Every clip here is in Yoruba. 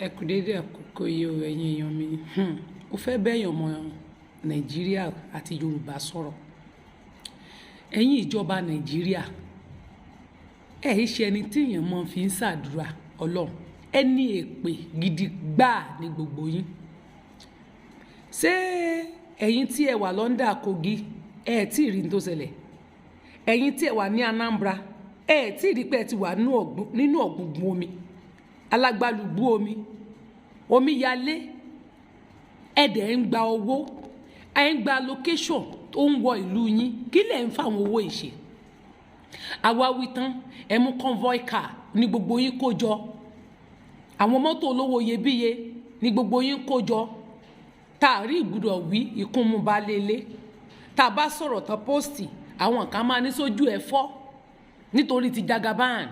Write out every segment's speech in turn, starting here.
Ẹ kú dédé àkókò yìí o ẹ̀yin èèyàn mi. Mo fẹ́ bẹ́yàn ọmọ Nàìjíríà àti Yorùbá sọ̀rọ̀. Ẹ̀yin ìjọba Nàìjíríà, ẹ̀ ṣe ẹni tí èèyàn mọ́ fi ń ṣàdúrà Ọlọ́run. Ẹni èpè gidi gbáà ní gbogbo yín. Ṣé ẹ̀yin tí ẹ wà lọ́ndà Kogi, ẹ tí ì rí ní tó ṣẹlẹ̀? Ẹ̀yin tí ẹ wà ní Anambra, ẹ tí ì rí pé ẹ ti wà nínú ọ̀gbùngbùn omi, alágbálùgbú omi, omi yalé, ẹ̀dẹ̀ ń gba owó, ẹ̀ ń gba location tó ń wọ ìlú yín, kí lẹ̀ ń fáwọn owó ìṣe? Àwa wí tán, ẹ mú convoy car ní gbogbo yín kó jọ, àwọn mọ́tò olówó iyebíye ní gbogbo yín kó jọ, tá a rí ìgbúdọ̀ wí ìkúnmú bá lélẹ̀, tá a bá sọ̀rọ̀ tán póòstì, àwọn kan máa ní sójú ẹ̀ fọ́ nítorí ti Jagaban,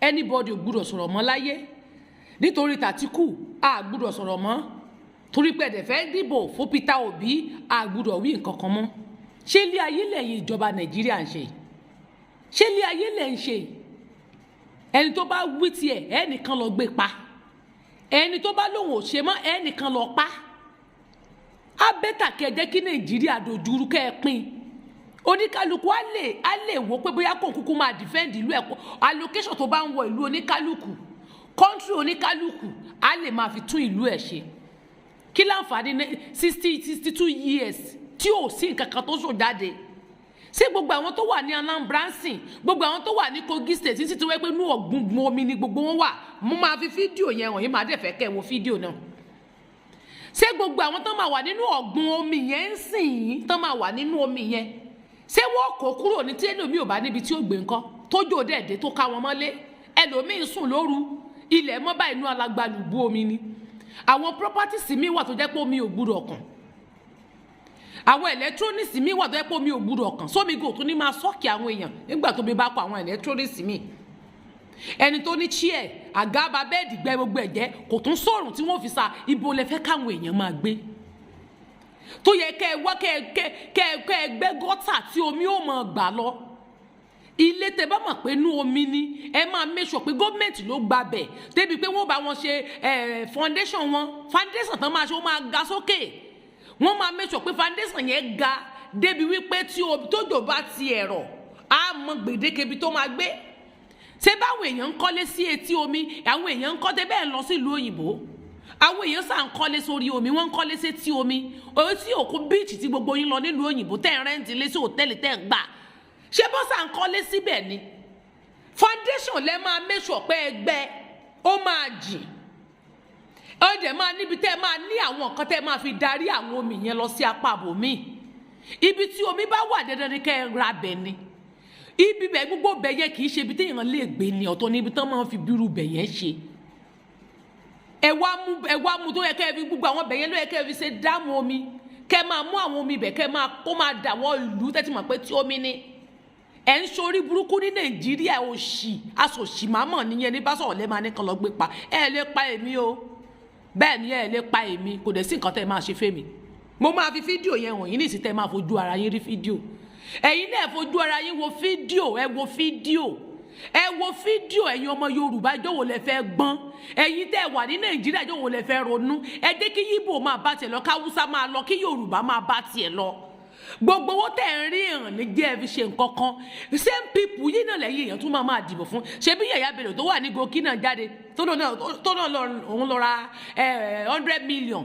anybody ò gbúdọ̀ sọ̀rọ̀ mọ́ láyé, nítorí tàtíkù a gbúdọ̀ sọ̀rọ̀ mọ́, torí pé ẹ̀dẹ̀ fẹ́ dìbò fún Peter Obi a gbúdọ̀ wí nǹkan kan mọ́. Ṣé ilé ayé lẹ́yìn ìjọba Nàìjíríà ń ṣe? Ṣé ilé ayé lẹ́ ń ṣe? Ẹni tó bá wí tiẹ̀ ẹnìkan lọ gbé pa, ẹni tó bá lóun ò ṣe mọ́ ẹnìkan lọ pa. Á bẹ́tà kẹ́ jẹ́ kí Nàìjíríà dojúrú kẹ́ ẹ pín. Oníkálukú á lè wò pé bóyá kò kúkú máa defend ìlú ẹ̀, allocation tó bá ń wọ ìlú oníkálukú, country oníkálukú á lè máa fi tún ìlú ẹ̀ ṣe. Kí láǹfààní 62 years tí ò sí nǹkan kan tó sọ jáde? Ṣé gbogbo àwọn tó wà ní Anambra sìn, gbogbo àwọn tó wà ní Kogi state títí tó wẹ́ pé inú ọ̀gbùngbùn omi ni gbogbo wọn wà? Mo máa fi fídíò yẹn hàn yín, máa dẹ̀ fẹ́ kẹ́ ẹ wo fídíò náà. Ṣé gbogbo àwọn tó máa wà nínú ọ̀gbùn omi yẹn ń sìn, tó máa wà nínú omi yẹn, ṣé wọ́n kó kúrò ní tí ẹlòmíì ò bá níbi tí ó gbé nǹkan tójò dẹ̀dẹ̀ tó ká wọn mọ́lé? Ẹlòmíì sùn lóru, ilẹ̀ mọ́ bá inú alágbálùgbú omi ni. Àwọn properties mi wà tó jẹ́ pé omi ò gbúdọ̀ kàn, àwọn electronics mi wà tó jẹ́ pé omi ò gbúdọ̀ kàn, sómi gò tún ní máa sọ́ọ̀kì àwọn èèyàn nígbà tó bí bá kọ àwọn electronics mi. Ẹni tó ní chair, àgábá bẹ́ẹ̀dì gbẹ gbogbo ẹ̀jẹ̀ kò tún sọ̀rùn tí wọ́n fi sa ibo lẹ fẹ́ káwọn èèyàn máa gbé, tó yẹ kẹ́ ẹ wá kẹ́ ẹ gbẹ́ gọ́tà tí omi ò mọ̀ gbà lọ. Ilé tẹ́ bá mọ̀ pé inú omi ni, ẹ máa make sure pé gọ́ọ̀mẹ̀ntì ló gba bẹ̀ débi pé wọ́n bá wọn ṣe foundation tán máa ṣe ó máa ga sókè. Wọ́n máa make sure pé foundation yẹn ga débi wípé tí tójò bá ti ẹ̀rọ̀ á mọ gbèdéke ibi tó máa gbé. Ṣé báwọn èèyàn ń kọ́lé sí etí omi, àwọn èèyàn ń kọ́ tẹ́ bẹ́ẹ̀ lọ sí ìlú òyìnbó, àwọn èèyàn sá ń kọ́lé sórí omi, wọ́n ń kọ́lé sí etí omi, sí òkun bíìchì tí gbogbo yín lọ nílùú òyìnbó tẹ́ ń rẹ́ǹtì lé sí hòtẹ́ẹ̀lì tẹ́ ń gbà. Ṣé bọ́ sá ń kọ́lé síbẹ̀ ni? Foundation lẹ́ máa make sure pé ẹgbẹ́ ó máa jìn, ó dẹ̀ máa níbi tẹ́ máa ní àwọn nǹkan tẹ́ máa fi darí àwọn omi yẹn lọ sí apá ibòmíì. Ibi tí omi bá wà dandan ni kẹ́ ẹ ra bẹ̀ ni. Ibi bẹ̀ gbogbo bẹ̀ yẹn kì í ṣe ibi téèyàn lè gbé ni, ọ̀tọ̀ ní ibi tán máa fi bírú bẹ̀ yẹn ṣe. Ẹ wá mú tó yẹ kẹ́ ẹ fi gbogbo àwọn bẹ̀ yẹn ló yẹ kẹ́ ẹ fi ṣe dáàmú omi, kẹ́ ẹ máa mú àwọn omi bẹ̀ kẹ́ ẹ kó máa dàwọ́ ìlú tẹ́tí mọ̀ pé tí omi ni. Ẹ ń ṣorí burúkú ní Nàìjíríà, òṣì aṣòṣì mámọ̀ nìyẹn ní bá sọ̀rọ̀ lẹ́ máa ní kan lọ gbé pa. Ẹ lè pa èmi o, bẹ́ẹ̀ ni ẹ lè pa èmi, kò dẹ̀ sí nǹkan tẹ́ ẹ máa ṣe fẹ́mi. Mo máa fi fídíò yẹn hàn yín nísìsiyìí tẹ́ ẹ máa fojú ara yín rí fídíò. Ẹ̀yin náà fojú ara yín wo fídíò, ẹ wo fídíò, ẹ wo fídíò. Ẹ̀yin ọmọ Yorùbá ìjọ wo lẹ fẹ́ gbọ́n? Ẹ̀yin tẹ́ ẹ wà ní Nàìjíríà ìjọ wo lẹ fẹ́ ronú? Ẹ jẹ́ kí Yíbò máa bá tiẹ̀ lọ, káwúsá máa lọ, kí Yorùbá máa bá tiẹ̀ lọ. Gbogbo owó tẹ́ ẹ ń rí hàn ní jẹ́ ẹ fi ṣe nǹkan kan. Same people yìí náà lẹ́yìn èèyàn tún máa dìbò fún. Ṣé bí Yàyà Bello tó wà ní gòkì náà jáde tó náà òun lọ ra 100 million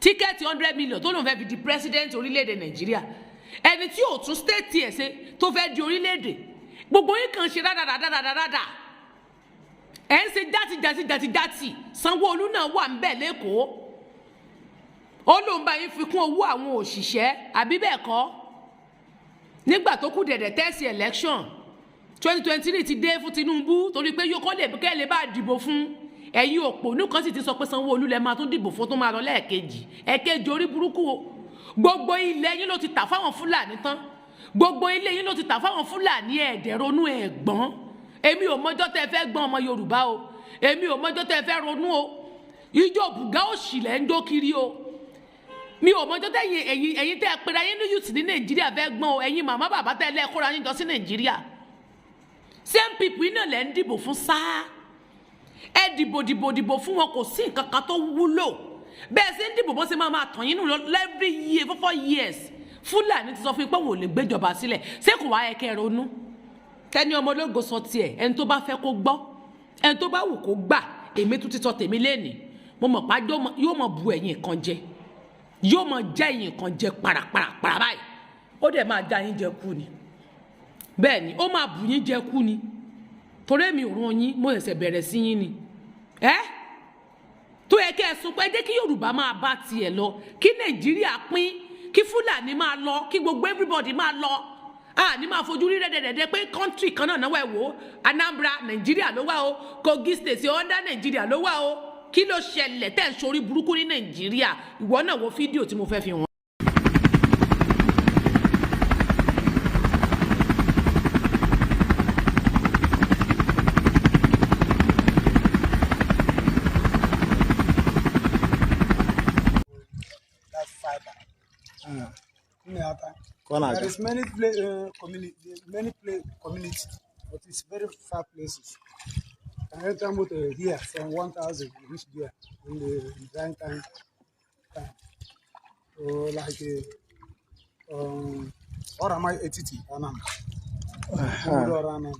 tíkẹ́ẹ̀tì 100 million tó lóun fẹ́ fi di president orílẹ̀-èdè Nàìjíríà, ẹni tí ò tún state ẹ̀ ṣe tó fẹ́ di orílẹ̀-èdè, gbogbo yín kàn ṣe dáadáa ẹ̀ ń ṣe játì. Sanwó-Olú náà wà ń bẹ̀ lẹ́kọ̀ọ́, ó lóun bá yín fi kún owó àwọn òṣìṣẹ́, àbí bẹ́ẹ̀ kọ́? Nígbà tó kù dẹ̀dẹ̀ tẹ́sí election 2023 ti dé fún Tinubu, torí pé yóò kọ́ lè bá dìbò fún. Ẹ̀yin òpònú kan sì ti sọ pé Sanwó-Olú lẹ máa tún dìbò fún tó máa lọ lẹ́ẹ̀kejì. Ẹ̀kejì orí burúkú o. Gbogbo ilẹ̀ yín ló ti tà fáwọn Fúlàní tán, gbogbo ilé yín ló ti tà fáwọn Fúlàní, ẹ̀ẹ́dẹ̀ ronú ẹ̀gbọ́n. Èmi ò mọjọ́ tẹ́ fẹ́ gbọ́n ọmọ Yorùbá o, èmi ò mọjọ́ tẹ́ fẹ́ ronú o. Ijó bùgá òṣì lẹ́ ń jó kiri o. Mi ò mọjọ́ tẹ́ ẹ̀yin tẹ́ pera yín ní youth ní Nàìjíríà fẹ́ gbọ́n o. Ẹ̀yin màmá bàbá tẹ́ lẹ́ kóra yín jọ sí Nàìjíríà. Same people iná lẹ́ ń dìbò fún sáà. ẹ dìbò fún wọn, kò sí nǹkan kan tó wúlò. Bẹ́ẹ̀ ṣe ń dìbò bó ṣe máa tàn yín nù every year for 4 years. Fúlàní ti sọ fún yín pé wọn ò lè gbéjọba sílẹ̀, ṣé kò wá yẹ kẹ́ ronú? Kẹ́ni ọmọ ológo sọ tiẹ̀, ẹni tó bá fẹ́ kó gbọ́, ẹni tó bá wù kó gbà. Èmi tún ti sọ tèmi lénìí, mo mọ̀ pé yóò mọ̀ bu ẹ̀yìn kan jẹ, yóò mọ̀ já ẹ̀yìn kan jẹ parapara báyìí, ó dẹ̀ máa já yín jẹ kú ni. Bẹ́ẹ̀ ni ó máa bù yín jẹ kú ni, torí èmi ò rán yín, mo ṣẹ̀ṣẹ̀ bẹ̀rẹ̀ sí yín ni. Tó yẹ kí ẹ sọ pé jẹ́ kí Yorùbá máa bá tiẹ̀ lọ, kí Nàìjíríà pín, kí Fúlàní máa lọ, kí gbogbo everybody máa lọ. Ní máa fojú rí rẹ́dẹ̀dẹ̀dẹ̀ pé country kan náà náwó ẹ̀ wò, Anambra Nàìjíríà ló wà o, Kogi State under Nàìjíríà ló wà o. Kí ló ṣẹlẹ̀ tẹ́ ń sórí burúkú ní Nàìjíríà? Ìwọ náà wo fídíò tí mo fẹ́ fi hàn. There is many communities, but it's very far places. I enter motor here from 1,000 reach there in the drying time. So like what am I 80 anam? Anam.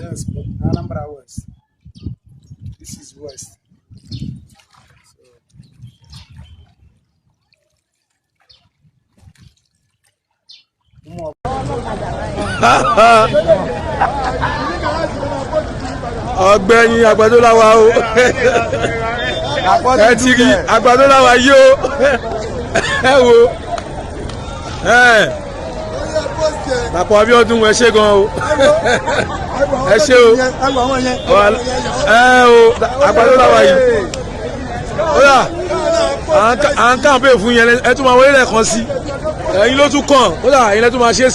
Yes, Anambra West. This is West. Ọ̀gbẹ́ni àgbàdo làwa o ẹ ti rí àgbàdo làwa yìí o ẹ wo Dàpọ̀ Abíọ́dún ẹ ṣé gan o ẹ ṣé o àgbàdo làwa yìí ó yá à ń kàn pé fún yẹn ẹ tún máa wọlé lẹ́ẹ̀kan sí ẹ̀yin ló tún kàn ó yá ẹ̀yin lẹ tún máa ṣe.